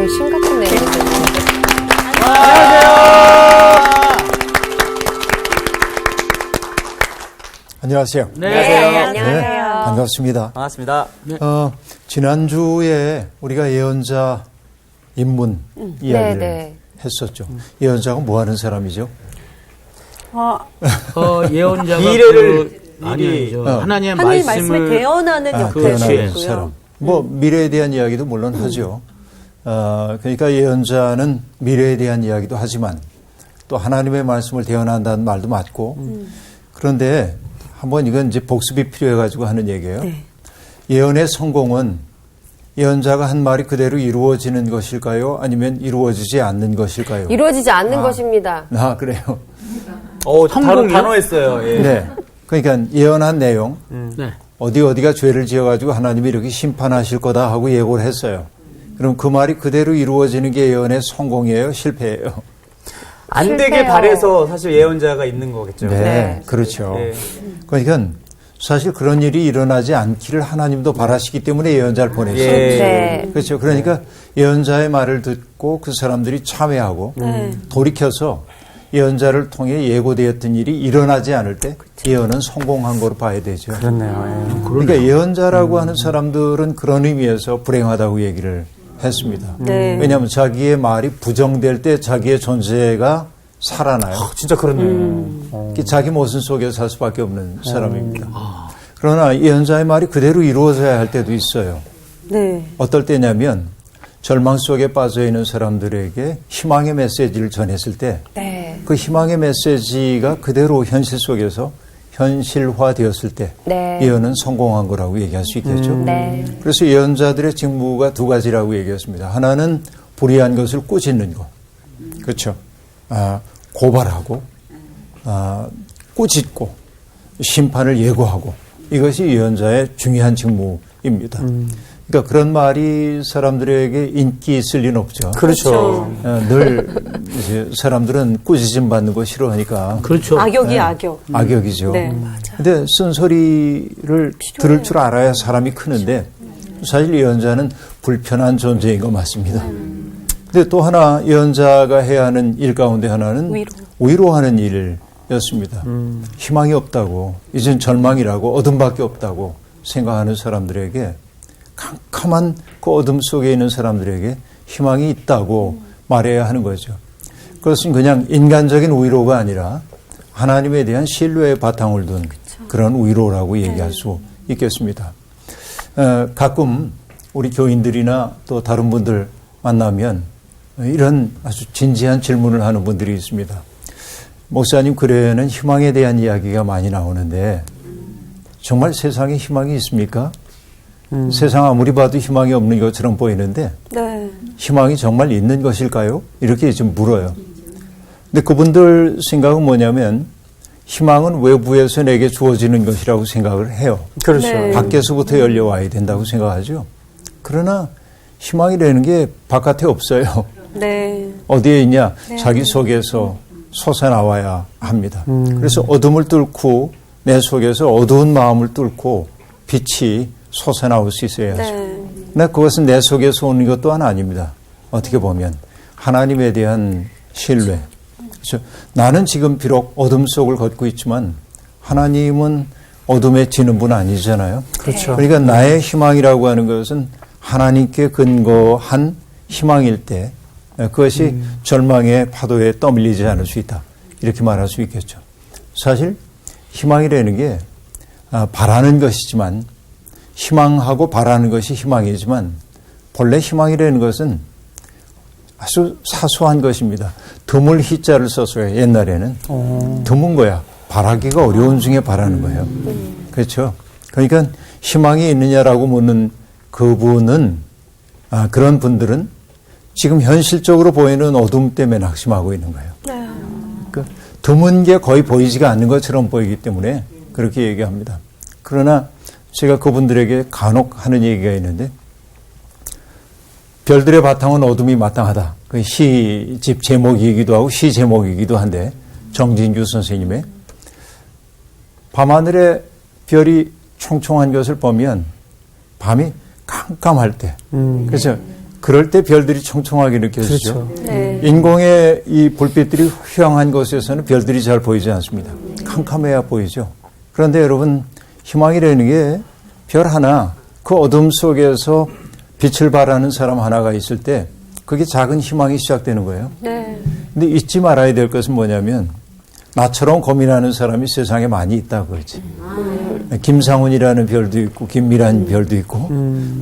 굉장히 심각한 내용이죠. 안녕하세요. 네, 안녕하세요. 네, 반갑습니다. 반갑습니다. 네. 지난주에 우리가 예언자 입문 이야기를 했었죠. 예언자가 뭐 하는 사람이죠? 예언자가 미래를 아니죠. 하나님의 하나님 말씀을 말씀을 대언하는 역할을 대언하는 했고요. 사람. 뭐 미래에 대한 이야기도 물론 하죠. 그러니까 예언자는 미래에 대한 이야기도 하지만 또 하나님의 말씀을 대언한다는 말도 맞고 그런데 한번 이건 이제 복습이 필요해가지고 하는 얘기예요. 네. 예언의 성공은 예언자가 한 말이 그대로 이루어지는 것일까요? 아니면 이루어지지 않는 것일까요? 이루어지지 않는 것입니다. 그래요. 단호했어요. 예. 네. 그러니까 예언한 내용, 네. 어디가 죄를 지어가지고 하나님이 이렇게 심판하실 거다 하고 예고를 했어요. 그럼 그 말이 그대로 이루어지는 게 예언의 성공이에요? 실패예요? 안 되길 실패요. 바래서 사실 예언자가 있는 거겠죠. 네. 그렇죠. 네. 그러니까 사실 그런 일이 일어나지 않기를 하나님도 바라시기 때문에 예언자를 보내셨어요. 예. 네. 그렇죠. 그러니까 예언자의 말을 듣고 그 사람들이 참회하고 돌이켜서 예언자를 통해 예고되었던 일이 일어나지 않을 때 예언은 성공한 거로 봐야 되죠. 그렇네요. 그러니까 예언자라고 하는 사람들은 그런 의미에서 불행하다고 얘기를 했습니다. 네. 왜냐하면 자기의 말이 부정될 때 자기의 존재가 살아나요. 진짜 그렇네요. 자기 모습 속에 살 수밖에 없는 사람입니다. 그러나 예언자의 말이 그대로 이루어져야 할 때도 있어요. 네. 어떨 때냐면 절망 속에 빠져 있는 사람들에게 희망의 메시지를 전했을 때 그 네. 희망의 메시지가 그대로 현실 속에서 현실화되었을 때 네. 예언은 성공한 거라고 얘기할 수 있겠죠. 네. 그래서 예언자들의 직무가 두 가지라고 얘기했습니다. 하나는 불의한 것을 꾸짖는 것. 그렇죠. 고발하고 꾸짖고 심판을 예고하고 이것이 예언자의 중요한 직무입니다. 그러니까 그런 말이 사람들에게 인기 있을 리는 없죠. 그렇죠. 늘 이제 사람들은 꾸짖음 받는 거 싫어하니까 그렇죠. 악역이 악역. 악역이죠. 네. 근데 쓴소리를 들을 줄 알아야 사람이 크는데 사실 예언자는 불편한 존재인 거 맞습니다. 근데 또 하나 예언자가 해야 하는 일 가운데 하나는 위로하는 일이었습니다. 희망이 없다고, 이젠 절망이라고, 어둠밖에 없다고 생각하는 사람들에게 캄캄한 그 어둠 속에 있는 사람들에게 희망이 있다고 말해야 하는 거죠. 그것은 그냥 인간적인 위로가 아니라 하나님에 대한 신뢰의 바탕을 둔 그런 위로라고 얘기할 수 있겠습니다. 가끔 우리 교인들이나 또 다른 분들 만나면 이런 아주 진지한 질문을 하는 분들이 있습니다. 목사님, 글에는 희망에 대한 이야기가 많이 나오는데 정말 세상에 희망이 있습니까? 세상 아무리 봐도 희망이 없는 것처럼 보이는데 네. 희망이 정말 있는 것일까요? 이렇게 좀 물어요. 근데 그분들 생각은 뭐냐면 희망은 외부에서 내게 주어지는 것이라고 생각을 해요. 그렇죠. 네. 밖에서부터 열려와야 된다고 생각하죠. 그러나 희망이라는 게 바깥에 없어요. 네. 어디에 있냐? 자기 속에서 솟아나와야 합니다. 그래서 어둠을 뚫고 내 속에서 어두운 마음을 뚫고 빛이 솟아나올 수 있어야죠. 네. 근데 그것은 내 속에서 오는 것 또한 아닙니다. 어떻게 보면 하나님에 대한 신뢰. 그렇죠? 나는 지금 비록 어둠 속을 걷고 있지만 하나님은 어둠에 지는 분 아니잖아요. 그렇죠. 그러니까 나의 희망이라고 하는 것은 하나님께 근거한 희망일 때 그것이 절망의 파도에 떠밀리지 않을 수 있다. 이렇게 말할 수 있겠죠. 사실 희망이라는 게 바라는 것이지만 희망하고 바라는 것이 희망이지만 본래 희망이라는 것은 아주 사소한 것입니다. 드물 희자를 썼어요. 옛날에는. 드문 거야. 바라기가 어려운 중에 바라는 거예요. 그렇죠. 그러니까 희망이 있느냐라고 묻는 그분은 그런 분들은 지금 현실적으로 보이는 어둠 때문에 낙심하고 있는 거예요. 그러니까 드문 게 거의 보이지가 않는 것처럼 보이기 때문에 그렇게 얘기합니다. 그러나 제가 그분들에게 간혹 하는 얘기가 있는데 별들의 바탕은 어둠이 마땅하다. 그 시집 제목이기도 하고 시 제목이기도 한데 정진규 선생님의 밤하늘에 별이 총총한 것을 보면 밤이 깜깜할 때 그래서 그럴 때 별들이 총총하게 느껴지죠. 그렇죠. 네. 인공의 이 불빛들이 휘황한 곳에서는 별들이 잘 보이지 않습니다. 캄캄해야 보이죠. 그런데 여러분, 희망이라는 게 별 하나, 그 어둠 속에서 빛을 발하는 사람 하나가 있을 때 그게 작은 희망이 시작되는 거예요. 네. 근데 잊지 말아야 될 것은 뭐냐면 나처럼 고민하는 사람이 세상에 많이 있다고 그러지. 김상훈이라는 별도 있고 김미란 별도 있고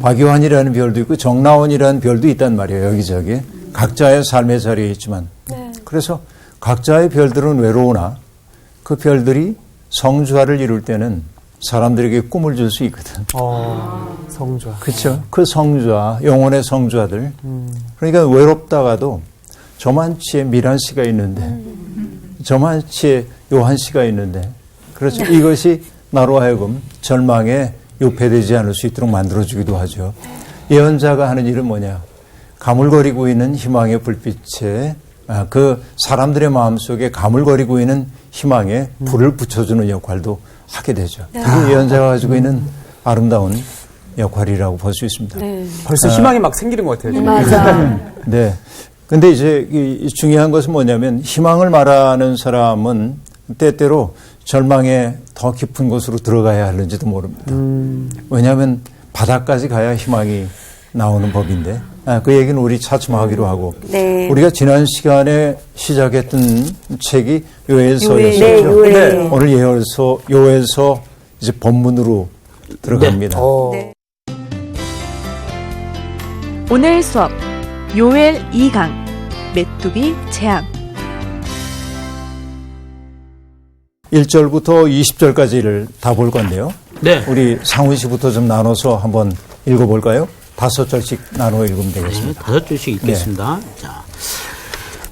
박유환이라는 별도 있고 정나원이라는 별도 있단 말이에요. 여기저기. 각자의 삶의 자리에 있지만. 그래서 각자의 별들은 외로우나 그 별들이 성좌를 이룰 때는 사람들에게 꿈을 줄 수 있거든. 성좌. 그렇죠. 그 성좌, 영혼의 성좌들. 그러니까 외롭다가도 저만치에 미란 씨가 있는데 저만치에 요한 씨가 있는데 그렇죠. 이것이 나로 하여금 절망에 유폐되지 않을 수 있도록 만들어주기도 하죠. 예언자가 하는 일은 뭐냐. 가물거리고 있는 희망의 불빛에 그 사람들의 마음속에 가물거리고 있는 희망에 불을 붙여주는 역할도 하게 되죠. 그게 예언자가 가지고 있는 아름다운 역할이라고 볼 수 있습니다. 네. 벌써 희망이 막 생기는 것 같아요. 맞아. 네. 근데 이제 이 중요한 것은 뭐냐면 희망을 말하는 사람은 때때로 절망에 더 깊은 곳으로 들어가야 하는지도 모릅니다. 왜냐하면 바닥까지 가야 희망이 나오는 법인데 그 얘기는 우리 차츰하기로 하고 네. 우리가 지난 시간에 시작했던 책이 요엘서였었죠. 네, 요엘. 오늘 요엘서 이제 본문으로 들어갑니다. 네. 오늘 수업 요엘 2강 메뚜기 재앙 1절부터 20절까지를 다 볼 건데요. 네. 우리 상훈 씨부터 좀 나눠서 한번 읽어볼까요? 5절씩 나눠 읽으면 되겠습니다. 5줄씩 읽겠습니다. 자,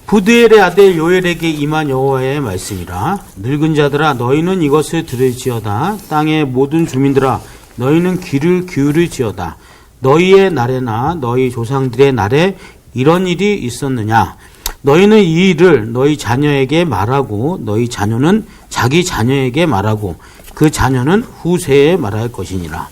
부드엘의 아들 요엘에게 임한 여호와의 말씀이라. 늙은 자들아 너희는 이것을 들을지어다. 땅의 모든 주민들아 너희는 귀를 기울일지어다. 너희의 날에나 너희 조상들의 날에 이런 일이 있었느냐. 너희는 이 일을 너희 자녀에게 말하고 너희 자녀는 자기 자녀에게 말하고 그 자녀는 후세에 말할 것이니라.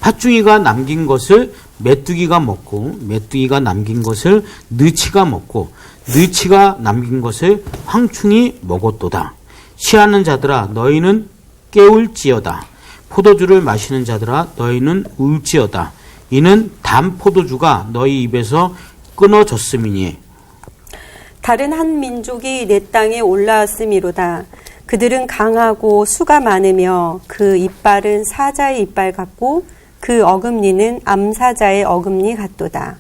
팥중이가 남긴 것을 메뚜기가 먹고 메뚜기가 남긴 것을 느치가 먹고 느치가 남긴 것을 황충이 먹었도다. 취하는 자들아 너희는 깨울지어다. 포도주를 마시는 자들아 너희는 울지어다. 이는 단 포도주가 너희 입에서 끊어졌음이니. 다른 한 민족이 내 땅에 올라왔음이로다. 그들은 강하고 수가 많으며 그 이빨은 사자의 이빨 같고 그 어금니는 암사자의 어금니 같도다.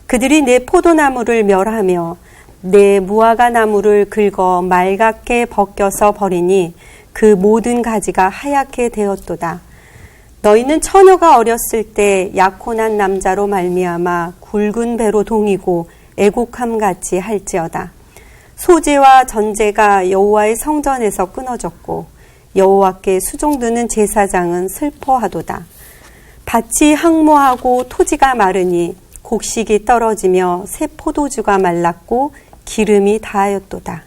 그들이 내 포도나무를 멸하며 내 무화과 나무를 긁어 말갛게 벗겨서 버리니 그 모든 가지가 하얗게 되었도다. 너희는 처녀가 어렸을 때 약혼한 남자로 말미암아 굵은 배로 동이고 애곡함 같이 할지어다. 소재와 전제가 여호와의 성전에서 끊어졌고 여호와께 수종드는 제사장은 슬퍼하도다. 밭이 항모하고 토지가 마르니 곡식이 떨어지며 새 포도주가 말랐고 기름이 다하였도다.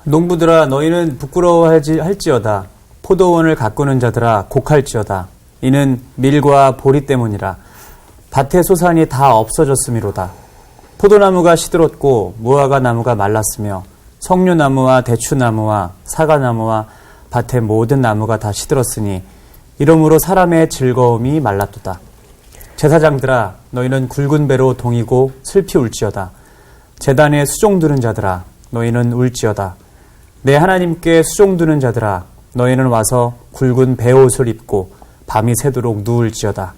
농부들아 너희는 부끄러워할지어다. 포도원을 가꾸는 자들아 곡할지어다. 이는 밀과 보리 때문이라. 밭의 소산이 다 없어졌음이로다. 포도나무가 시들었고 무화과 나무가 말랐으며 석류나무와 대추나무와 사과나무와 밭의 모든 나무가 다 시들었으니 이러므로 사람의 즐거움이 말랐도다. 제사장들아 너희는 굵은 배로 동이고 슬피 울지어다. 제단에 수종드는 자들아 너희는 울지어다. 내 하나님께 수종드는 자들아 너희는 와서 굵은 배옷을 입고 밤이 새도록 누울지어다.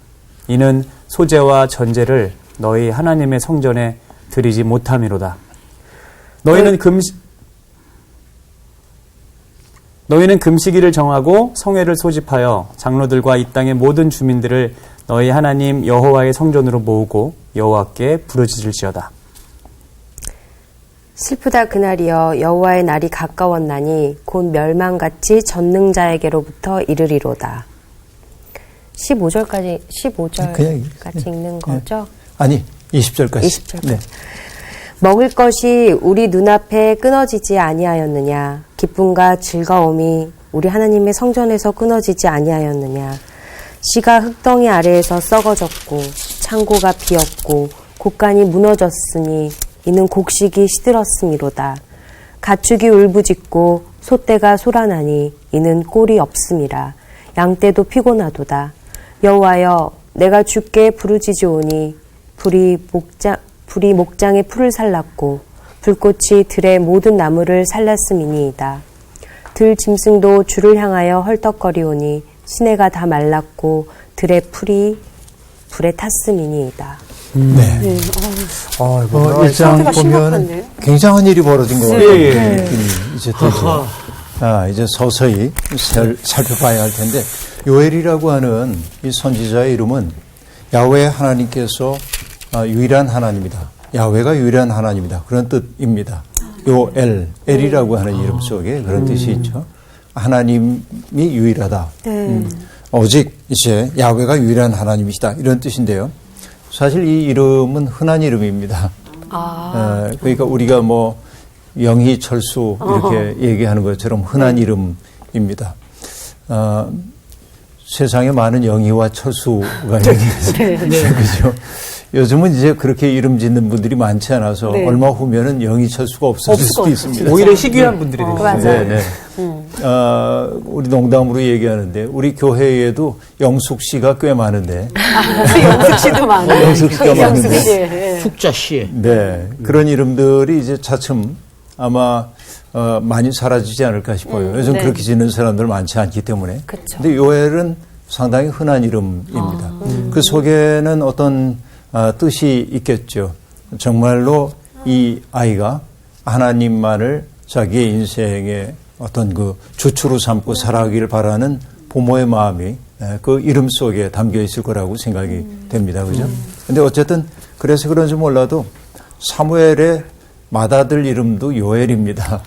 이는 소재와 전제를 너희 하나님의 성전에 드리지 못함이로다. 너희는 금식일을 정하고 성회를 소집하여 장로들과 이 땅의 모든 주민들을 너희 하나님 여호와의 성전으로 모으고 여호와께 부르짖을지어다. 슬프다 그날이여 여호와의 날이 가까웠나니 곧 멸망같이 전능자에게로부터 이르리로다. 15절까지 읽는 거죠? 아니 20절까지. 20절까지. 네. 먹을 것이 우리 눈앞에 끊어지지 아니하였느냐. 기쁨과 즐거움이 우리 하나님의 성전에서 끊어지지 아니하였느냐. 씨가 흙덩이 아래에서 썩어졌고 창고가 비었고 곡간이 무너졌으니 이는 곡식이 시들었음이로다. 가축이 울부짖고 소떼가 소란하니 이는 꼴이 없음이라. 양떼도 피곤하도다. 여호와여, 내가 주께 부르짖으오니 불이 목장의 풀을 살랐고 불꽃이 들의 모든 나무를 살랐음이니이다. 들 짐승도 주를 향하여 헐떡거리오니 시내가 다 말랐고 들의 풀이 불에 탔음이니이다. 네. 상태가 일장 보면 심각한데요? 굉장한 일이 벌어진 것 같아요. 예, 예. 느낌이 이제 들죠. 이제 서서히 살펴봐야 할 텐데, 요엘이라고 하는 이 선지자의 이름은 야훼 하나님께서 유일한 하나님이다. 야훼가 유일한 하나님이다. 그런 뜻입니다. 요엘, 엘이라고 하는 이름 속에 그런 뜻이 있죠. 하나님이 유일하다. 오직 이제 야훼가 유일한 하나님이시다. 이런 뜻인데요. 사실 이 이름은 흔한 이름입니다. 그러니까 우리가 뭐 영희철수 이렇게 얘기하는 것처럼 흔한 이름입니다. 세상에 많은 영희와 철수가 있어요. 그렇죠. 요즘은 이제 그렇게 이름 짓는 분들이 많지 않아서 얼마 후면은 영희철수가 없어질 수도 있습니다. 오히려 희귀한 분들이 되시죠. 맞아요. 우리 농담으로 얘기하는데 우리 교회에도 영숙 씨가 꽤 많은데. 영숙 씨도 많아요. 영숙 씨가 많은데. 숙자 씨. 네. 그런 이름들이 이제 차츰 아마 많이 사라지지 않을까 싶어요. 요즘 네. 그렇게 짓는 사람들 많지 않기 때문에. 그쵸. 근데 요엘은 상당히 흔한 이름입니다. 그 속에는 어떤 뜻이 있겠죠. 정말로 이 아이가 하나님만을 자기의 인생의 어떤 그 주추로 삼고 살아가기를 바라는 부모의 마음이 그 이름 속에 담겨 있을 거라고 생각이 됩니다. 그죠? 근데 어쨌든 그래서 그런지 몰라도 사무엘의 맏아들 이름도 요엘입니다.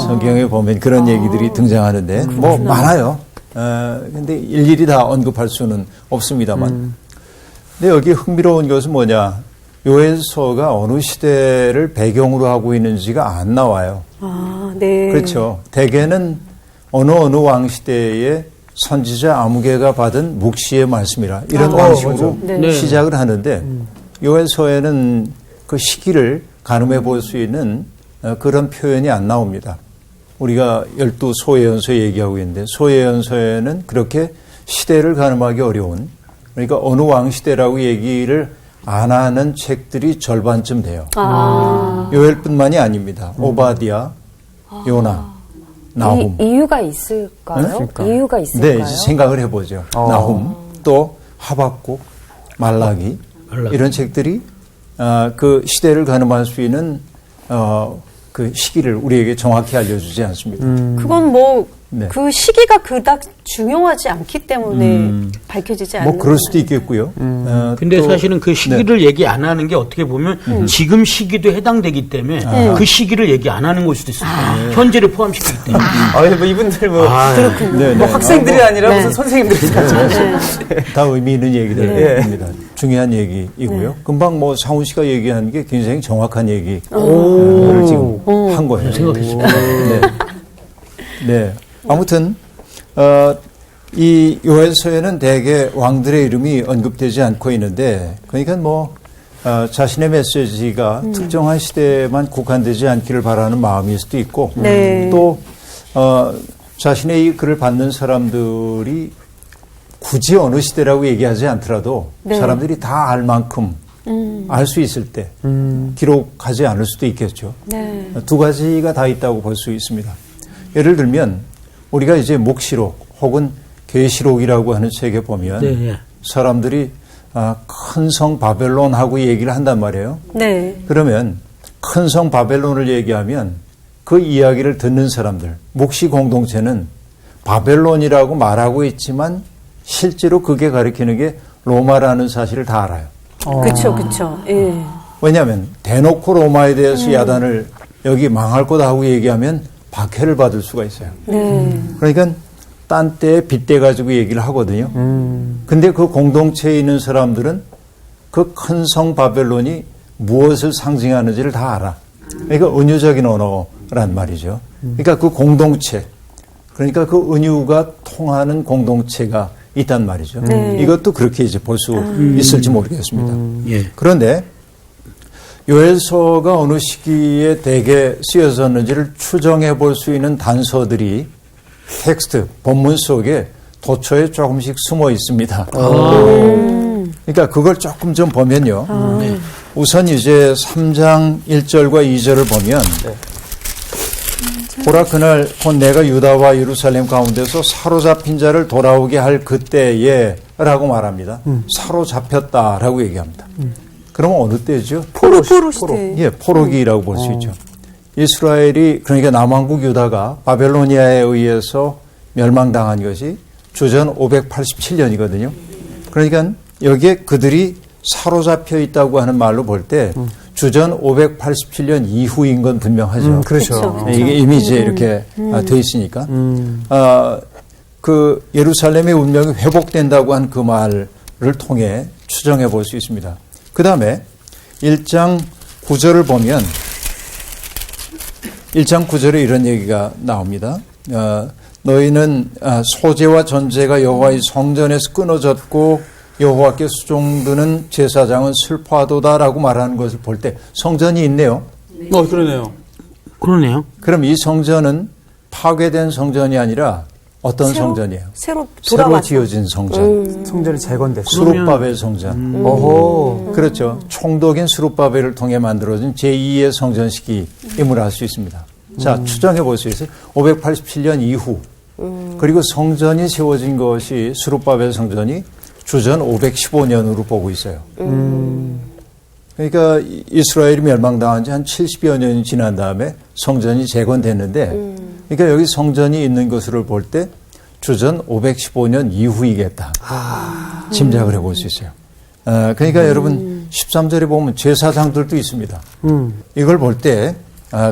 성경에 보면 그런 얘기들이 등장하는데 뭐 많아요. 근데 일일이 다 언급할 수는 없습니다만. 근데 여기 흥미로운 것은 뭐냐? 요엘서가 어느 시대를 배경으로 하고 있는지가 안 나와요. 네. 그렇죠. 대개는 어느 왕 시대에 선지자 아무개가 받은 묵시의 말씀이라 이런 방식으로 네. 시작을 하는데 요엘서에는 그 시기를 가늠해 볼 수 있는 그런 표현이 안 나옵니다. 우리가 12소예언서 얘기하고 있는데 소예언서에는 그렇게 시대를 가늠하기 어려운, 그러니까 어느 왕 시대라고 얘기를 안 하는 책들이 절반쯤 돼요. 요엘뿐만이 아닙니다. 오바디아, 요나, 나훔. 이유가 있을까요? 이유가 있을까요? 네, 이제 생각을 해보죠. 나훔, 또 하박국, 말라기 이런 책들이 그 시대를 가늠할 수 있는 그 시기를 우리에게 정확히 알려주지 않습니다. 그건 뭐 네. 그 시기가 그닥 중요하지 않기 때문에 밝혀지지 않는 뭐 그럴 수도 있겠고요. 근데 또, 사실은 그 시기를 얘기 안 하는 게 어떻게 보면 지금 시기도 해당되기 때문에 그 시기를 얘기 안 하는 걸 수도 있습니다. 현재를 포함시키기 때문에. 뭐 이분들 뭐, 네, 뭐 네. 학생들이 아니라 무슨 선생님들이죠. 다 의미 있는 얘기들입니다. 중요한 얘기이고요. 금방 뭐 상훈 씨가 얘기한 게 굉장히 정확한 얘기를 지금 한 거예요. 생각했습니다. 네. 네. 아무튼 이 요엘서에는 대개 왕들의 이름이 언급되지 않고 있는데, 그러니까 뭐 자신의 메시지가 특정한 시대에만 국한되지 않기를 바라는 마음일 수도 있고, 네. 또 자신의 이 글을 받는 사람들이 굳이 어느 시대라고 얘기하지 않더라도 네. 사람들이 다 알 만큼 알 수 있을 때 기록하지 않을 수도 있겠죠. 네. 두 가지가 다 있다고 볼 수 있습니다. 예를 들면 우리가 이제 목시록 혹은 계시록이라고 하는 책에 보면 네. 사람들이 큰 성 바벨론하고 얘기를 한단 말이에요. 네. 그러면 큰 성 바벨론을 얘기하면 그 이야기를 듣는 사람들, 목시 공동체는 바벨론이라고 말하고 있지만 실제로 그게 가리키는 게 로마라는 사실을 다 알아요. 그렇죠, 그렇죠. 예. 왜냐하면 대놓고 로마에 대해서 야단을 여기 망할 거다 하고 얘기하면 박해를 받을 수가 있어요. 네. 그러니까 딴 때에 빗대 가지고 얘기를 하거든요. 근데 그 공동체에 있는 사람들은 그 큰 성 바벨론이 무엇을 상징하는지를 다 알아. 그러니까 은유적인 언어란 말이죠. 그러니까 그 공동체, 그러니까 그 은유가 통하는 공동체가 있단 말이죠. 네. 이것도 그렇게 이제 볼 수 있을지 모르겠습니다. 예. 그런데 요엘서가 어느 시기에 대개 쓰여졌는지를 추정해 볼 수 있는 단서들이 텍스트, 본문 속에 도처에 조금씩 숨어 있습니다. 그러니까 그걸 조금 좀 보면요. 우선 이제 3장 1절과 2절을 보면 보라 그날 곧 내가 유다와 예루살렘 가운데서 사로잡힌 자를 돌아오게 할 그때에 라고 말합니다. 사로잡혔다라고 얘기합니다. 그러면 어느 때죠? 포로 시대. 예, 포로기라고 볼 수 있죠. 이스라엘이 그러니까 남왕국 유다가 바벨로니아에 의해서 멸망당한 것이 주전 587년이거든요. 그러니까 여기에 그들이 사로잡혀 있다고 하는 말로 볼 때 주전 587년 이후인 건 분명하죠. 그렇죠. 이게 이미 이제 이렇게 돼 있으니까. 그 예루살렘의 운명이 회복된다고 한 그 말을 통해 추정해 볼 수 있습니다. 그 다음에 1장 9절을 보면 1장 9절에 이런 얘기가 나옵니다. 너희는 소재와 전제가 여호와의 성전에서 끊어졌고 여호와께 수종드는 제사장은 슬퍼하도다라고 말하는 것을 볼 때 성전이 있네요. 그러네요. 그러네요. 그럼 이 성전은 파괴된 성전이 아니라 어떤 성전이에요? 새로 지어진 성전. 성전이 재건됐어요. 수룹바벨 성전. 오호. 그렇죠. 총독인 수룹바벨을 통해 만들어진 제2의 성전식임을 알 수 있습니다. 자, 추정해 볼 수 있어요. 587년 이후. 그리고 성전이 세워진 것이 수룹바벨 성전이 주전 515년으로 보고 있어요. 그러니까 이스라엘이 멸망당한 지 한 70여 년이 지난 다음에 성전이 재건됐는데 그러니까 여기 성전이 있는 것으로 볼 때 주전 515년 이후이겠다. 짐작을 해볼 수 있어요. 그러니까 여러분 13절에 보면 제사장들도 있습니다. 이걸 볼 때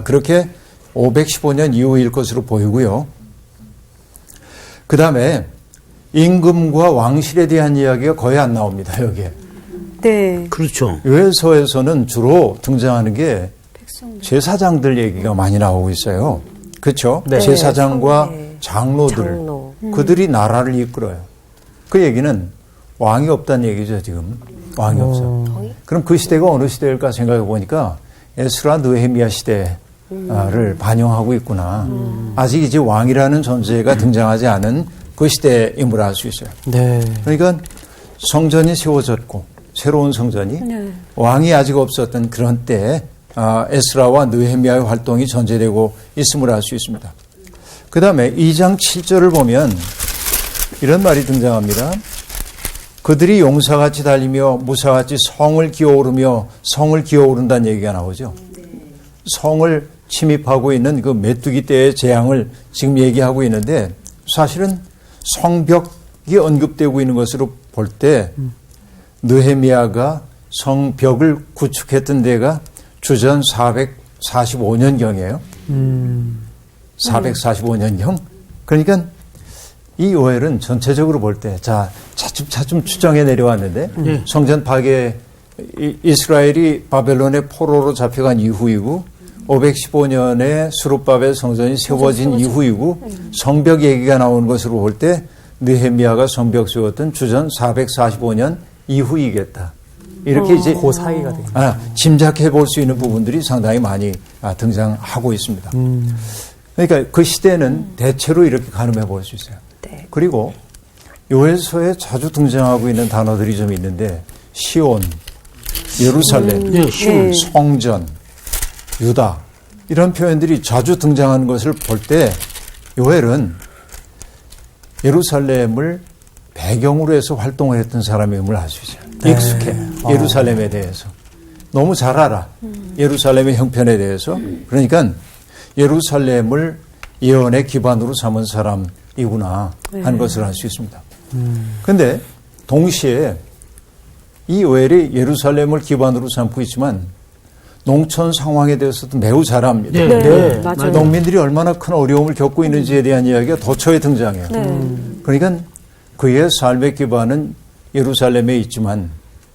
그렇게 515년 이후일 것으로 보이고요. 그 다음에 임금과 왕실에 대한 이야기가 거의 안 나옵니다. 여기에. 네. 그렇죠. 요엘서에서는 주로 등장하는 게 제사장들 얘기가 많이 나오고 있어요. 그렇죠? 네. 제사장과 네. 장로들. 장로. 그들이 나라를 이끌어요. 그 얘기는 왕이 없다는 얘기죠, 지금. 왕이 없어요. 그럼 그 시대가 어느 시대일까 생각해 보니까 에스라 느헤미야 시대를 반영하고 있구나. 아직 이제 왕이라는 존재가 등장하지 않은 그 시대임을 알 수 있어요. 네. 그러니까 성전이 세워졌고 새로운 성전이 왕이 아직 없었던 그런 때에 에스라와 느헤미야의 활동이 전제되고 있음을 알 수 있습니다. 그 다음에 2장 7절을 보면 이런 말이 등장합니다. 그들이 용사같이 달리며 무사같이 성을 기어오르며 성을 기어오른다는 얘기가 나오죠. 성을 침입하고 있는 그 메뚜기 떼의 재앙을 지금 얘기하고 있는데 사실은 성벽이 언급되고 있는 것으로 볼 때 느헤미야가 성벽을 구축했던 데가 주전 445년경이에요. 445년경. 그러니까 이 요엘은 전체적으로 볼 때 차츰 추정해 내려왔는데 성전 파괴 이스라엘이 바벨론의 포로로 잡혀간 이후이고 515년에 수룹바벨 성전이 세워진 이후이고 성벽 얘기가 나오는 것으로 볼 때 느헤미야가 성벽 세웠던 주전 445년 이후이겠다. 이렇게 이제 그 사이가 되겠네요. 짐작해 볼 수 있는 부분들이 상당히 많이 등장하고 있습니다. 그러니까 그 시대는 대체로 이렇게 가늠해 볼 수 있어요. 네. 그리고 요엘서에 자주 등장하고 있는 단어들이 좀 있는데 시온, 예루살렘, 네, 시온. 성전, 유다 이런 표현들이 자주 등장하는 것을 볼 때 요엘은 예루살렘을 배경으로 해서 활동을 했던 사람임을 알 수 있어요. 익숙해. 예루살렘에 대해서. 너무 잘 알아. 예루살렘의 형편에 대해서. 그러니까 예루살렘을 예언의 기반으로 삼은 사람이구나 하는 것을 알 수 있습니다. 그런데 동시에 이 요엘이 예루살렘을 기반으로 삼고 있지만 농촌 상황에 대해서도 매우 잘 압니다. 네. 맞아요. 농민들이 얼마나 큰 어려움을 겪고 있는지에 대한 이야기가 도처에 등장해요. 그러니까 그의 삶의 기반은 예루살렘에 있지만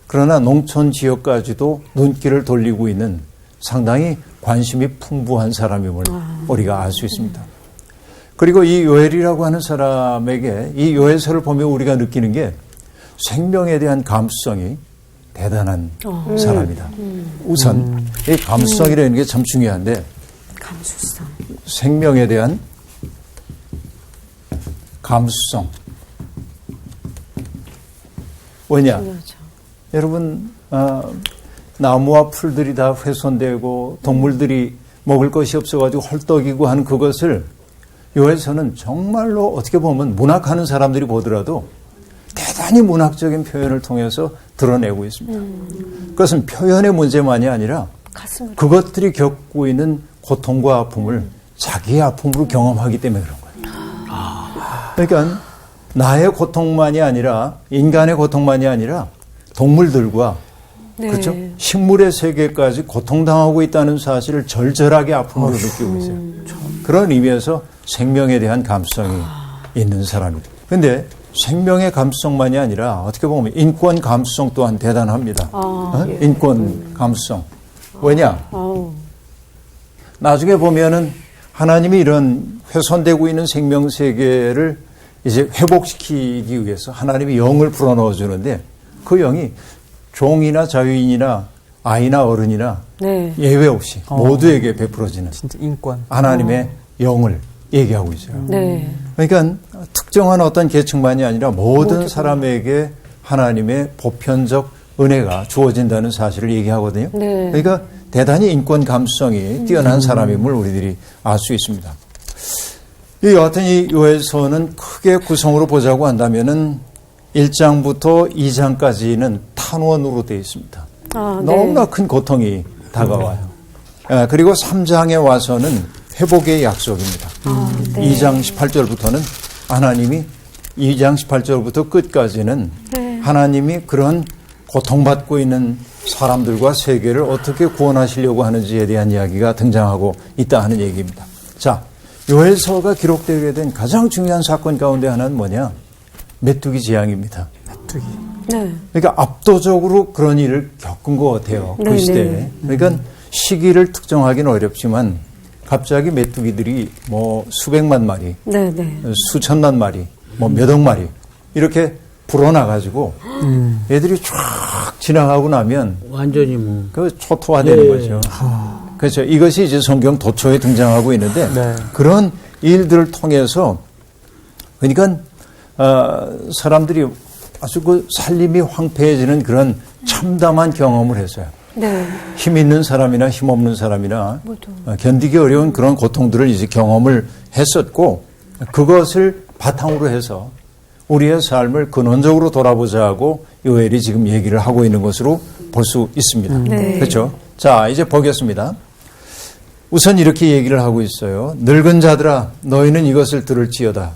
그러나 농촌 지역까지도 눈길을 돌리고 있는 상당히 관심이 풍부한 사람임을 우리가 알 수 있습니다. 그리고 이 요엘이라고 하는 사람에게 이 요엘서를 보면 우리가 느끼는 게 생명에 대한 감수성이 대단한 사람이다. 우선 이 감수성이라는 게 참 중요한데 감수성. 생명에 대한 감수성. 왜냐? 여러분 나무와 풀들이 다 훼손되고 동물들이 먹을 것이 없어가지고 헐떡이고 하는 그것을 요에서는 정말로 어떻게 보면 문학하는 사람들이 보더라도 대단히 문학적인 표현을 통해서 드러내고 있습니다. 그것은 표현의 문제만이 아니라 그것들이 겪고 있는 고통과 아픔을 자기의 아픔으로 경험하기 때문에 그런 거예요. 그러니까 나의 고통만이 아니라 인간의 고통만이 아니라 동물들과 그렇죠? 식물의 세계까지 고통당하고 있다는 사실을 절절하게 아픔으로 느끼고 있어요. 그런 의미에서 생명에 대한 감수성이 있는 사람입니다. 그런데 생명의 감수성만이 아니라 어떻게 보면 인권 감수성 또한 대단합니다. 인권 감수성. 왜냐? 나중에 보면은 하나님이 이런 훼손되고 있는 생명 세계를 이제 회복시키기 위해서 하나님이 영을 불어넣어 주는데 그 영이 종이나 자유인이나 아이나 어른이나 예외 없이 모두에게 베풀어지는 진짜 인권. 하나님의 영을 얘기하고 있어요. 그러니까 특정한 어떤 계층만이 아니라 모든 사람에게 하나님의 보편적 은혜가 주어진다는 사실을 얘기하거든요. 그러니까 대단히 인권 감수성이 뛰어난 사람임을 우리들이 알 수 있습니다. 여하튼 이 요에서는 크게 구성으로 보자고 한다면은 1장부터 2장까지는 탄원으로 되어 있습니다. 너무나 큰 고통이 다가와요. 그리고 3장에 와서는 회복의 약속입니다. 2장 18절부터는 하나님이 2장 18절부터 끝까지는 하나님이 그런 고통받고 있는 사람들과 세계를 어떻게 구원하시려고 하는지에 대한 이야기가 등장하고 있다 하는 얘기입니다. 자, 요엘서가 기록되게 된 가장 중요한 사건 가운데 하나는 뭐냐? 메뚜기 재앙입니다. 메뚜기. 그러니까 압도적으로 그런 일을 겪은 것 같아요. 그 시대에. 그러니까 시기를 특정하기는 어렵지만 갑자기 메뚜기들이 뭐 수백만 마리, 수천만 마리, 뭐 몇억 마리 이렇게 불어나가지고 애들이 쫙 지나가고 나면 완전히 뭐 그 초토화되는 거죠. 그렇죠. 이것이 이제 성경 도초에 등장하고 있는데 그런 일들을 통해서 그러니까 사람들이 아주 그 살림이 황폐해지는 그런 참담한 경험을 했어요. 힘 있는 사람이나 힘 없는 사람이나 견디기 어려운 그런 고통들을 이제 경험을 했었고 그것을 바탕으로 해서 우리의 삶을 근원적으로 돌아보자 하고 요엘이 지금 얘기를 하고 있는 것으로 볼 수 있습니다. 그렇죠? 자, 이제 보겠습니다. 우선 이렇게 얘기를 하고 있어요. 늙은 자들아 너희는 이것을 들을지어다.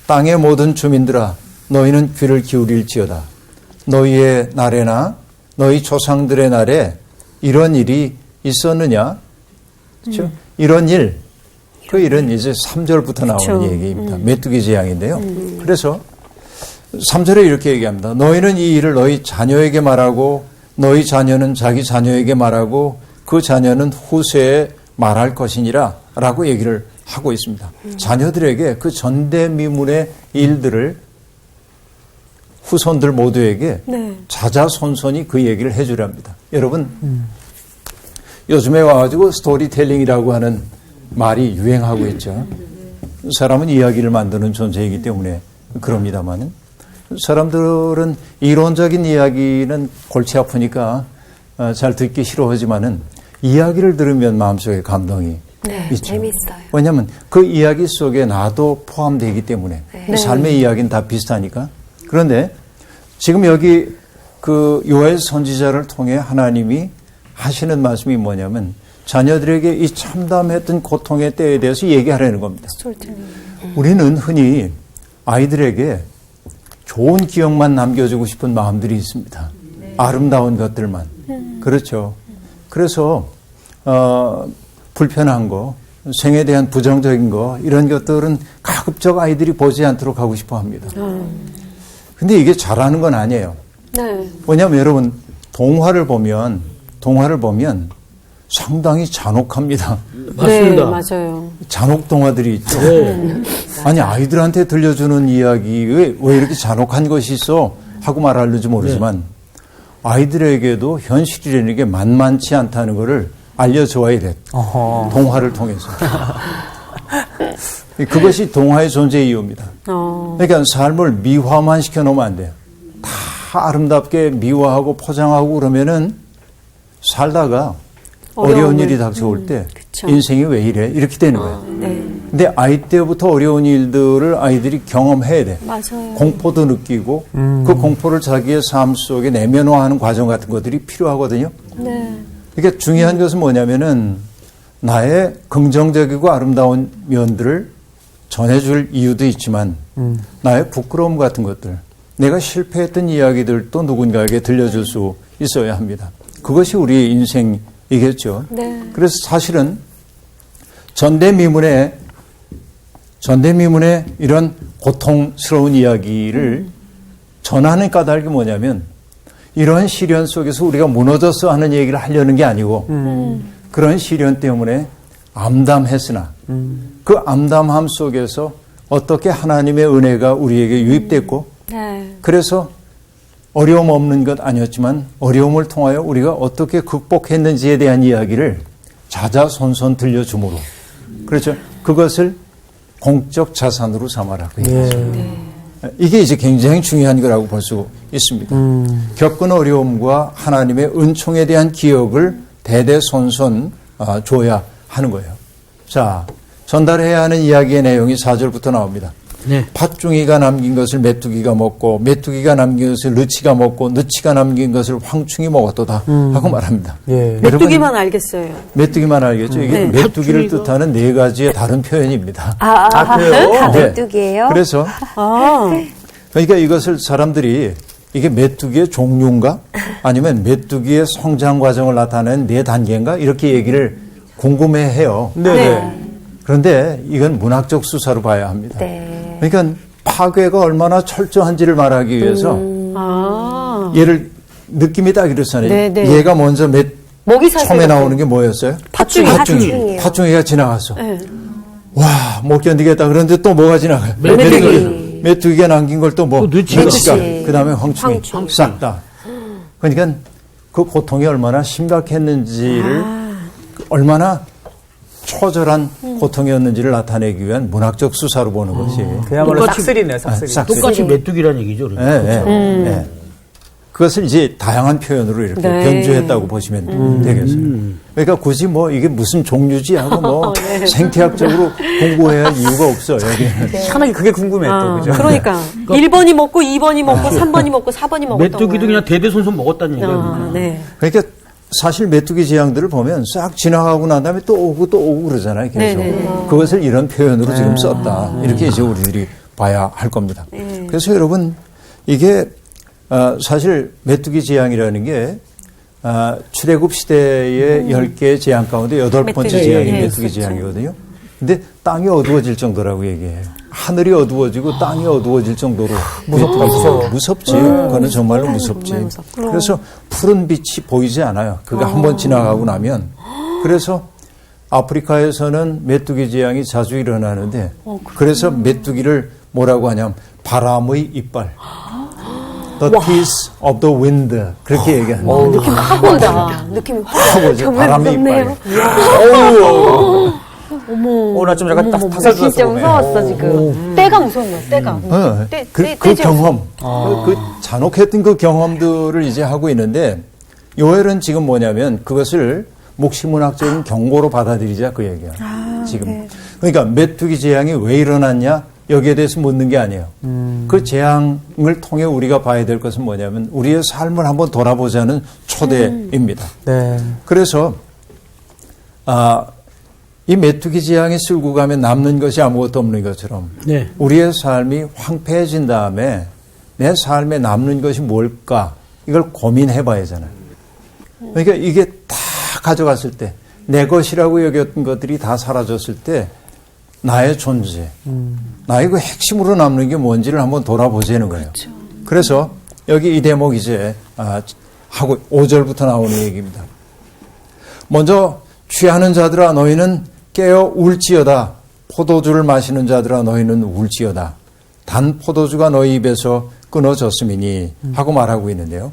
땅의 모든 주민들아 너희는 귀를 기울일지어다. 너희의 날에나 너희 조상들의 날에 이런 일이 있었느냐? 그렇죠? 이런 일, 그 일은 이제 3절부터 나오는 얘기입니다. 메뚜기 재앙인데요. 그래서 3절에 이렇게 얘기합니다. 너희는 이 일을 너희 자녀에게 말하고 너희 자녀는 자기 자녀에게 말하고 그 자녀는 후세에 말할 것이니라 라고 얘기를 하고 있습니다. 자녀들에게 그 전대미문의 일들을 후손들 모두에게 자자손손이 그 얘기를 해주랍니다. 여러분 요즘에 와가지고 스토리텔링이라고 하는 말이 유행하고 있죠. 사람은 이야기를 만드는 존재이기 때문에 그럽니다만 사람들은 이론적인 이야기는 골치 아프니까 잘 듣기 싫어하지만은 이야기를 들으면 마음속에 감동이 있죠. 재밌어요. 왜냐하면 그 이야기 속에 나도 포함되기 때문에 삶의 이야기는 다 비슷하니까. 그런데 지금 여기 그 요엘 선지자를 통해 하나님이 하시는 말씀이 뭐냐면 자녀들에게 이 참담했던 고통의 때에 대해서 얘기하려는 겁니다. 우리는 흔히 아이들에게 좋은 기억만 남겨주고 싶은 마음들이 있습니다. 아름다운 것들만. 그렇죠. 그래서 불편한 거, 생에 대한 부정적인 거 이런 것들은 가급적 아이들이 보지 않도록 하고 싶어 합니다. 근데 이게 잘하는 건 아니에요. 왜냐하면 여러분 동화를 보면 상당히 잔혹합니다. 맞습니다. 맞아요. 잔혹 동화들이 있죠. 아니 아이들한테 들려주는 이야기 왜 이렇게 잔혹한 것이 있어 하고 말하는지 모르지만 아이들에게도 현실이라는 게 만만치 않다는 것을 알려줘야 돼. 동화를 통해서. 그것이 동화의 존재 이유입니다. 그러니까 삶을 미화만 시켜놓으면 안 돼요. 다 아름답게 미화하고 포장하고 그러면은 살다가 어려운 일이 닥쳐올 때 그쵸. 인생이 왜 이래? 이렇게 되는 거예요. 네. 근데 아이 때부터 어려운 일들을 아이들이 경험해야 돼. 맞아요. 공포도 느끼고 그 공포를 자기의 삶 속에 내면화하는 과정 같은 것들이 필요하거든요. 네. 그러니까 중요한 것은 뭐냐면은 나의 긍정적이고 아름다운 면들을 전해줄 이유도 있지만 나의 부끄러움 같은 것들, 내가 실패했던 이야기들도 누군가에게 들려줄 수 있어야 합니다. 그것이 우리의 인생이겠죠. 네. 그래서 사실은 전대미문의 이런 고통스러운 이야기를 전하는 까닭이 뭐냐면 이러한 시련 속에서 우리가 무너졌어 하는 얘기를 하려는 게 아니고 그런 시련 때문에 암담했으나 그 암담함 속에서 어떻게 하나님의 은혜가 우리에게 유입됐고 네. 그래서 어려움 없는 것 아니었지만 어려움을 통하여 우리가 어떻게 극복했는지에 대한 이야기를 자자손손 들려주므로 그렇죠. 그것을 공적 자산으로 삼아라. 이게 이제 굉장히 중요한 거라고 볼 수 있습니다. 겪은 어려움과 하나님의 은총에 대한 기억을 대대손손 줘야 하는 거예요. 자, 전달해야 하는 이야기의 내용이 4절부터 나옵니다. 네. 팥중이가 남긴 것을 메뚜기가 먹고 메뚜기가 남긴 것을 느치가 먹고 느치가 남긴 것을 황충이 먹었도다 하고 말합니다. 메뚜기만 알겠어요. 메뚜기만 알겠죠. 이게 네. 메뚜기를 뜻하는 네 가지의 다른 표현입니다. 그래요? 다 네. 메뚜기예요? 그래서 그러니까 이것을 사람들이 이게 메뚜기의 종류인가 아니면 메뚜기의 성장 과정을 나타내는 네 단계인가 이렇게 얘기를 궁금해해요. 네. 그런데 이건 문학적 수사로 봐야 합니다. 네. 그러니까 파괴가 얼마나 철저한지를 말하기 위해서 얘를 느낌이 딱 이렇잖아요. 네, 네. 얘가 먼저 먹이 사슬 처음에 같은 나오는 게 뭐였어요? 팥중이요. 팥중이가 지나갔어. 네. 와, 못 견디겠다. 그런데 또 뭐가 지나가요? 메뚜기. 메뚜기가 남긴 걸 또 뭐? 또 느치가. 그 다음에 황충이. 싹 다. 그러니까 그 고통이 얼마나 심각했는지를 얼마나 초절한 고통이었는지를 나타내기 위한 문학적 수사로 보는 것이. 그야말로 똑같이- 싹쓸이네, 싹쓸이. 똑같이 메뚜기라는 얘기죠. 그러니까. 예. 그것을 이제 다양한 표현으로 이렇게 네. 변주했다고 보시면 되겠어요. 그러니까 굳이 뭐 이게 무슨 종류지 하고 뭐 생태학적으로 공부해야 할 이유가 없어요. 여기는. 희한하게 그게 궁금해 또, 그죠? 그러니까 1번이 먹고 2번이 먹고 3번이 먹고 4번이 먹었던 메뚜기도 그냥 대대손손 먹었다는 얘기예요. 네. 그러니까 사실 메뚜기 재앙들을 보면 싹 지나가고 난 다음에 또 오고 그러잖아요. 계속. 네네. 그것을 이런 표현으로 지금 썼다. 이렇게 이제 우리들이 봐야 할 겁니다. 그래서 여러분 이게 사실 메뚜기 재앙이라는 게 출애굽 시대의 10개의 재앙 가운데 8번째 메뚜기. 재앙이 네, 메뚜기 그렇죠. 재앙이거든요. 근데 땅이 어두워질 정도라고 얘기해요. 하늘이 어두워지고 땅이 어두워질 정도로 무섭지. 그거는 정말로 무섭지. 그래서 푸른 빛이 보이지 않아요. 그게 한번 지나가고 나면. 그래서 아프리카에서는 메뚜기 재앙이 자주 일어나는데 그래서 메뚜기를 뭐라고 하냐면 바람의 이빨. The teeth of the wind. 그렇게 얘기하는 느낌 확 온다. 느낌이 확 오죠. 바람의 이빨. 나 좀 약간 타살 들었어. 진짜 무서웠어, 지금. 때가 무서운 거야. 때가. 그 경험, 그 잔혹했던 그 경험들을 이제 하고 있는데 요엘은 지금 뭐냐면 그것을 묵시문학적인 경고로 받아들이자 그 얘기야. 지금. 그러니까 메뚜기 재앙이 왜 일어났냐 여기에 대해서 묻는 게 아니에요. 그 재앙을 통해 우리가 봐야 될 것은 뭐냐면 우리의 삶을 한번 돌아보자는 초대입니다. 네. 그래서 이 메뚜기 재앙이 쓸고 가면 남는 것이 아무것도 없는 것처럼 네. 우리의 삶이 황폐해진 다음에 내 삶에 남는 것이 뭘까 이걸 고민해 봐야 하잖아요. 그러니까 이게 다 가져갔을 때 내 것이라고 여겼던 것들이 다 사라졌을 때 나의 존재, 나의 그 핵심으로 남는 게 뭔지를 한번 돌아보자는 거예요. 그렇죠. 그래서 여기 이 대목 이제 하고 5절부터 나오는 얘기입니다. 먼저 취하는 자들아 너희는 깨어 울지어다. 포도주를 마시는 자들아 너희는 울지어다. 단 포도주가 너희 입에서 끊어졌음이니 하고 말하고 있는데요.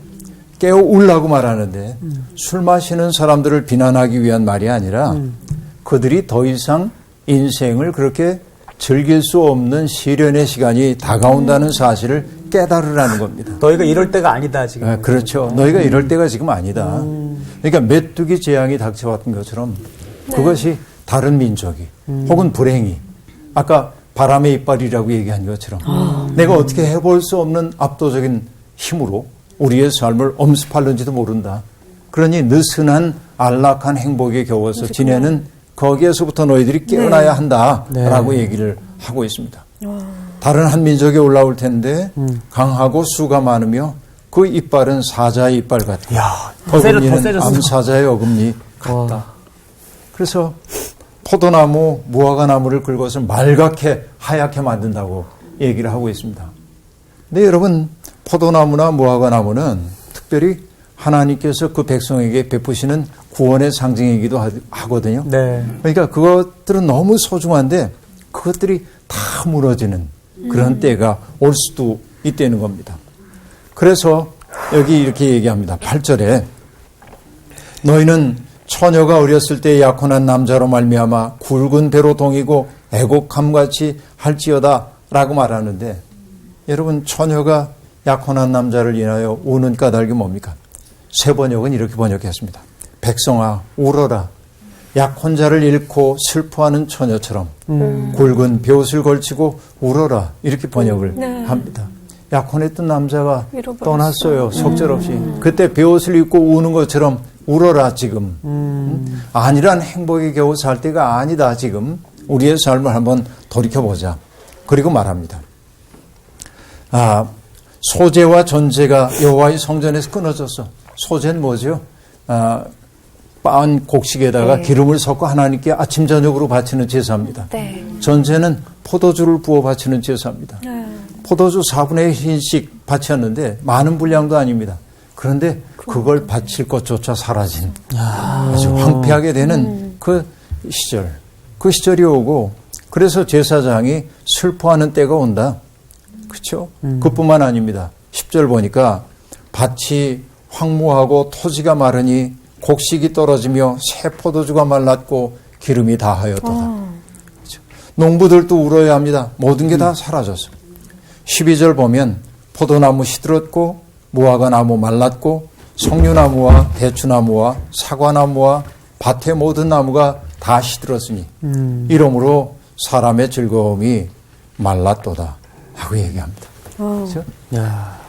깨어 울라고 말하는데 술 마시는 사람들을 비난하기 위한 말이 아니라 그들이 더 이상 인생을 그렇게 즐길 수 없는 시련의 시간이 다가온다는 사실을 깨달으라는 겁니다. 너희가 이럴 때가 아니다 지금. 아, 그렇죠. 너희가 이럴 때가 지금 아니다. 그러니까 메뚜기 재앙이 닥쳐왔던 것처럼 그것이 다른 민족이 혹은 불행이 아까 바람의 이빨이라고 얘기한 것처럼 내가 어떻게 해볼 수 없는 압도적인 힘으로 우리의 삶을 엄습하는지도 모른다. 그러니 느슨한 안락한 행복에 겨워서 지내는 거기에서부터 너희들이 깨어나야 한다라고 얘기를 하고 있습니다. 다른 한 민족에 올라올 텐데 강하고 수가 많으며 그 이빨은 사자의 이빨 같다. 야, 더 어금니는 세졌어. 암사자의 어금니 같다. 그래서 포도나무, 무화과나무를 긁어서 말갛게 하얗게 만든다고 얘기를 하고 있습니다. 근데 여러분 포도나무나 무화과나무는 특별히 하나님께서 그 백성에게 베푸시는 구원의 상징이기도 하거든요. 네. 그러니까 그것들은 너무 소중한데 그것들이 다 무너지는 그런 때가 올 수도 있다는 겁니다. 그래서 여기 이렇게 얘기합니다. 8절에 너희는 처녀가 어렸을 때 약혼한 남자로 말미암아 굵은 배로 동이고 애곡함같이 할지어다 라고 말하는데 여러분 처녀가 약혼한 남자를 인하여 우는 까닭이 뭡니까? 새 번역은 이렇게 번역했습니다. 백성아 울어라. 약혼자를 잃고 슬퍼하는 처녀처럼 굵은 벼옷을 걸치고 울어라. 이렇게 번역을 합니다. 약혼했던 남자가 잃어버렸어. 떠났어요. 속절없이. 그때 벼옷을 입고 우는 것처럼 울어라 지금. 아니란 행복에 겨우 살 때가 아니다 지금. 우리의 삶을 한번 돌이켜보자. 그리고 말합니다. 소재와 전제가 여호와의 성전에서 끊어졌어. 소재는 뭐죠? 빻은 곡식에다가 기름을 섞고 하나님께 아침 저녁으로 바치는 제사입니다. 네. 전제는 포도주를 부어 바치는 제사입니다. 포도주 4분의 1씩 바쳤는데 많은 분량도 아닙니다. 그런데 그걸 바칠 것조차 사라진 아주 황폐하게 되는 그 시절. 그 시절이 오고 그래서 제사장이 슬퍼하는 때가 온다. 그렇죠? 그뿐만 아닙니다. 10절 보니까 밭이 황무하고 토지가 마르니 곡식이 떨어지며 새 포도주가 말랐고 기름이 다하였도다. 그렇죠? 농부들도 울어야 합니다. 모든 게 다 사라졌어. 12절 보면 포도나무 시들었고 무화과나무 말랐고 석류나무와 대추나무와 사과나무와 밭의 모든 나무가 다 시들었으니 이러므로 사람의 즐거움이 말랐도다 하고 얘기합니다. 그렇죠?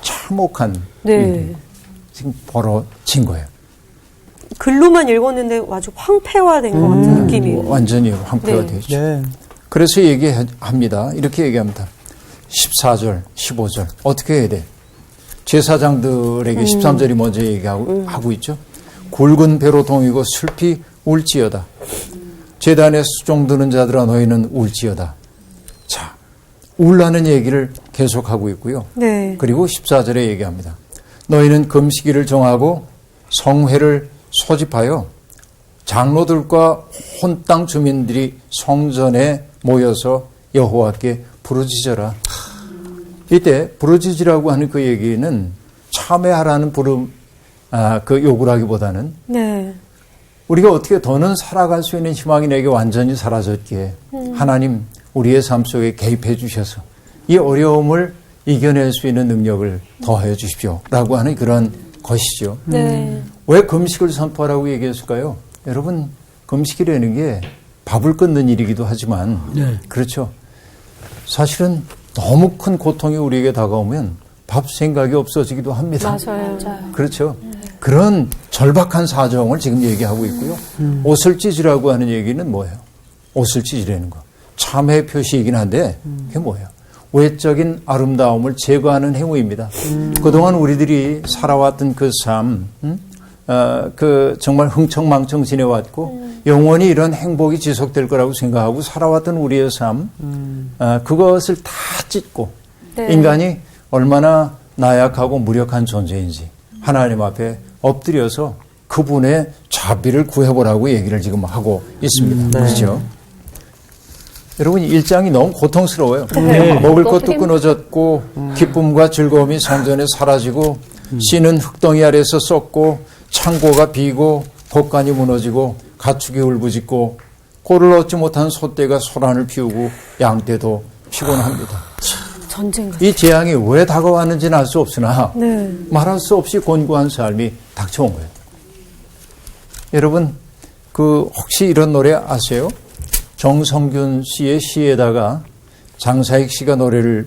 참혹한 일이 지금 벌어진 거예요. 글로만 읽었는데 아주 황폐화된 것 같은 느낌이. 완전히 황폐화 되죠. 네. 그래서 얘기합니다. 이렇게 얘기합니다. 14절, 15절 어떻게 해야 돼? 제사장들에게 13절이 먼저 얘기하고 있죠. 굵은 배로 동이고 슬피 울지어다. 제단에 수종드는 자들아 너희는 울지어다. 자, 울라는 얘기를 계속하고 있고요. 네. 그리고 14절에 얘기합니다. 너희는 금식일을 정하고 성회를 소집하여 장로들과 혼 땅 주민들이 성전에 모여서 여호와께 부르짖어라. 이때 부르짖으라고 하는 그 얘기는 참회하라는 그 요구라기보다는 네. 우리가 어떻게 더는 살아갈 수 있는 희망이 내게 완전히 사라졌기에 하나님 우리의 삶 속에 개입해 주셔서 이 어려움을 이겨낼 수 있는 능력을 더하여 주십시오 라고 하는 그런 것이죠. 네. 왜 금식을 선포하라고 얘기했을까요? 여러분 금식이라는 게 밥을 끊는 일이기도 하지만 그렇죠. 사실은 너무 큰 고통이 우리에게 다가오면 밥 생각이 없어지기도 합니다. 맞아요. 그렇죠. 그런 절박한 사정을 지금 얘기하고 있고요. 옷을 찢으라고 하는 얘기는 뭐예요? 옷을 찢으라는 거. 참회 표시이긴 한데 그게 뭐예요? 외적인 아름다움을 제거하는 행위입니다. 그동안 우리들이 살아왔던 그 삶, 정말 흥청망청 지내왔고 영원히 이런 행복이 지속될 거라고 생각하고 살아왔던 우리의 삶, 그것을 다 찢고 인간이 얼마나 나약하고 무력한 존재인지 하나님 앞에 엎드려서 그분의 자비를 구해보라고 얘기를 지금 하고 있습니다. 그렇죠? 여러분 일장이 너무 고통스러워요. 먹을 것도 끊어졌고 기쁨과 즐거움이 성전에 사라지고 씨는 흙덩이 아래서 썩고 창고가 비고 곡간이 무너지고 가축이 울부짖고 꼴을 얻지 못한 소떼가 소란을 피우고 양떼도 피곤합니다. 전쟁. 이 재앙이 왜 다가왔는지는 알 수 없으나 네. 말할 수 없이 곤고한 삶이 닥쳐온 거예요. 여러분, 혹시 이런 노래 아세요? 정성균 씨의 시에다가 장사익 씨가 노래를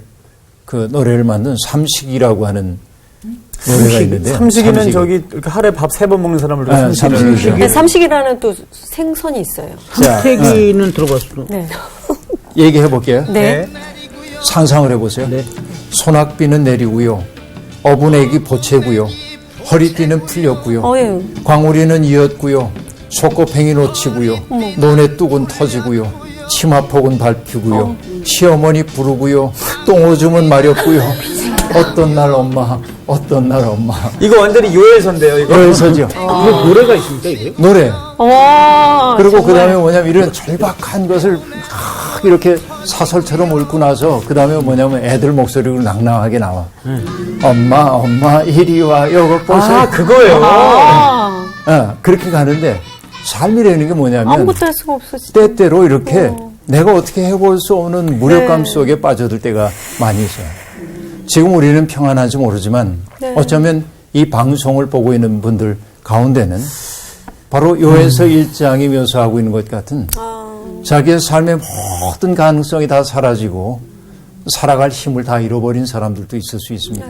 만든 삼식이라고 하는 노래가 있는데. 삼식이는 저기 이렇게 하루에 밥 3번 먹는 사람을 네, 삼식이죠. 네, 삼식이라는 또 생선이 있어요. 삼식이는 들어봤어. 네. 얘기해 볼게요. 네. 상상을 해보세요. 네. 소낙비는 내리고요. 어분액이 보채고요. 허리띠는 풀렸고요. 예. 광우리는 이었고요. 속고팽이 놓치고요. 논의 뚝은 터지고요. 치마폭은 밟히고요. 시어머니 부르고요. 똥오줌은 마렵고요. 어떤 날 엄마, 어떤 날 엄마. 이거 완전히 요엘서인데요. 이거. 요엘서죠. 그 노래가 있습니까, 이게? 노래. 와. 그리고 그 다음에 뭐냐면 이런 절박한 것을 막 이렇게 사설처럼 읊고 나서 그 다음에 뭐냐면 애들 목소리로 낭낭하게 나와. 엄마, 엄마, 이리 와, 요거 보세요. 아, 그거예요. 그렇게 가는데 삶이라는 게 뭐냐면 아무것도 할 수가 없어, 진짜. 때때로 이렇게 내가 어떻게 해볼 수 없는 무력감 속에 빠져들 때가 많이 있어요. 지금 우리는 평안한지 모르지만 어쩌면 이 방송을 보고 있는 분들 가운데는 바로 요에서 1장이 묘사하고 있는 것 같은 자기의 삶의 모든 가능성이 다 사라지고 살아갈 힘을 다 잃어버린 사람들도 있을 수 있습니다.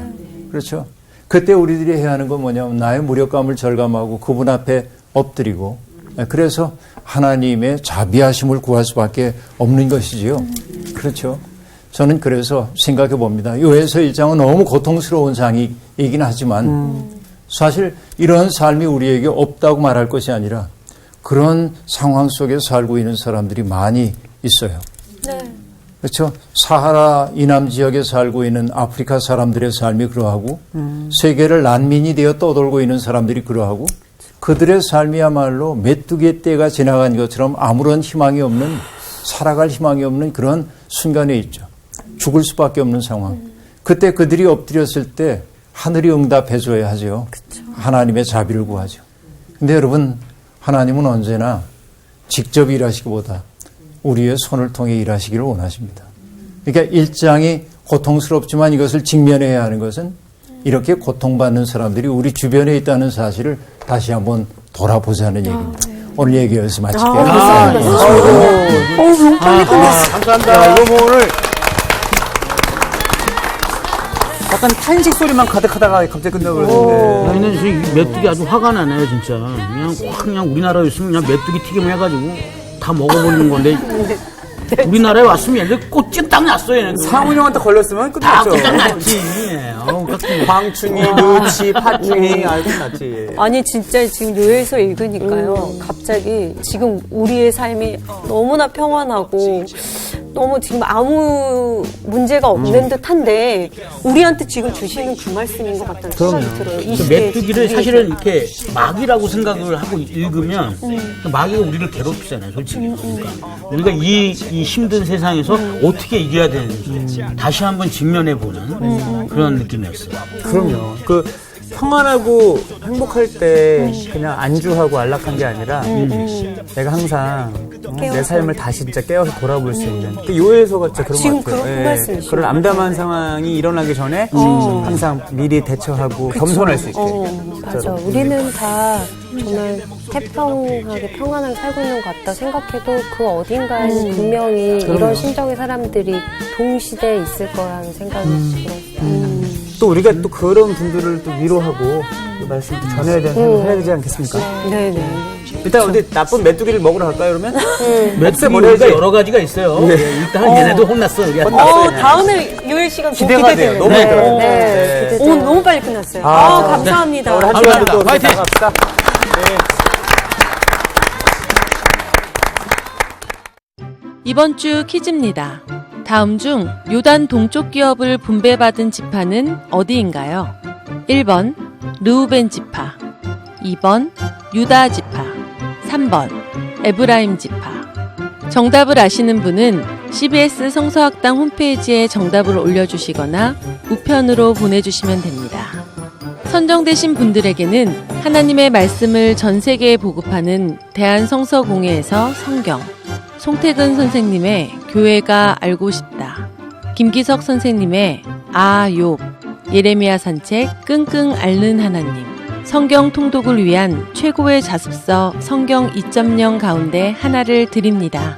그렇죠? 그때 우리들이 해야 하는 건 뭐냐면 나의 무력감을 절감하고 그분 앞에 엎드리고 그래서 하나님의 자비하심을 구할 수밖에 없는 것이지요. 그렇죠? 저는 그래서 생각해 봅니다. 요에서 1장은 너무 고통스러운 장이긴 하지만 사실 이런 삶이 우리에게 없다고 말할 것이 아니라 그런 상황 속에 살고 있는 사람들이 많이 있어요. 네. 그렇죠? 사하라 이남 지역에 살고 있는 아프리카 사람들의 삶이 그러하고 세계를 난민이 되어 떠돌고 있는 사람들이 그러하고 그들의 삶이야말로 메뚜기의 때가 지나간 것처럼 아무런 희망이 없는 살아갈 희망이 없는 그런 순간에 있죠. 죽을 수밖에 없는 상황. 그때 그들이 엎드렸을 때 하늘이 응답해 줘야 하죠. 그쵸. 하나님의 자비를 구하죠. 근데 여러분 하나님은 언제나 직접 일하시기보다 우리의 손을 통해 일하시기를 원하십니다. 그러니까 1장이 고통스럽지만 이것을 직면해야 하는 것은 이렇게 고통받는 사람들이 우리 주변에 있다는 사실을 다시 한번 돌아보자는 얘기입니다. 오늘 얘기 여기서 마칠게요. 너무 빨리 끝났어. 감사합니다. 이거 뭐 오늘 약간 탄식 소리만 가득하다가 갑자기 끝나버렸는데. 저희는 지금 메뚜기 아주 화가 나네요, 진짜. 그냥 우리나라였으면 그냥 메뚜기 튀김 해가지고 다 먹어버리는 건데. 우리나라에 왔으면 얘들 꽃집 딱 났어요, 얘네들. 상훈 형한테 걸렸으면 다 끝났죠. 끝났지. 광충이, 누치, 팥충이, 알고 났지. 아니 진짜 지금 요에서 읽으니까요. 갑자기 지금 우리의 삶이 너무나 평안하고 너무 지금 아무 문제가 없는 듯한데 우리한테 지금 주시는 그 말씀인 것 같다는 생각이 들어요. 이 시대에 메뚜기를 우리의 사실은 이렇게 마귀라고 생각을 하고 읽으면 마귀가 우리를 괴롭히잖아요, 솔직히. 그러니까 우리가 이 힘든 세상에서 어떻게 이겨야 되는지 다시 한번 직면해보는 그런 느낌이었어요. 그럼요. 평안하고 행복할 때 그냥 안주하고 안락한 게 아니라 내가 항상 내 삶을 다시 진짜 깨워서 돌아볼 수 있는 요에서가 진짜 그런 지금 것 같아요. 그런 말씀이시죠. 그런 암담한 상황이 일어나기 전에 항상 미리 대처하고 겸손할 수 있게. 맞아. 우리는 다 정말 태평하게 평안하게 살고 있는 것 같다 생각해도 그 어딘가에 분명히 이런 심정의 사람들이 동시대에 있을 거라는 생각이 들어요. 또 우리가 또 그런 분들을 또 위로하고 또 말씀도 전해야 되지 않겠습니까? 네네. 일단 어디 나쁜 메뚜기를 먹으러 갈까요, 그러면? 메뚜기가 여러 가지가 있어요. 일단 얘네도 혼났어, 우리. 다음에 요일 시간 기대가 돼요. 너무 기대돼요. 네. 오늘 너무 빨리 끝났어요. 감사합니다. 우리 한 시간 또 화이팅! 나갑시다. 이번 주 퀴즈입니다. 다음 중 요단 동쪽 기업을 분배받은 지파는 어디인가요? 1번 르우벤 지파, 2번 유다 지파, 3번 에브라임 지파. 정답을 아시는 분은 CBS 성서학당 홈페이지에 정답을 올려주시거나 우편으로 보내주시면 됩니다. 선정되신 분들에게는 하나님의 말씀을 전 세계에 보급하는 대한성서공회에서 성경, 송태근 선생님의 교회가 알고 싶다, 김기석 선생님의 욥, 예레미야 산책, 끙끙 앓는 하나님, 성경 통독을 위한 최고의 자습서 성경 2.0 가운데 하나를 드립니다.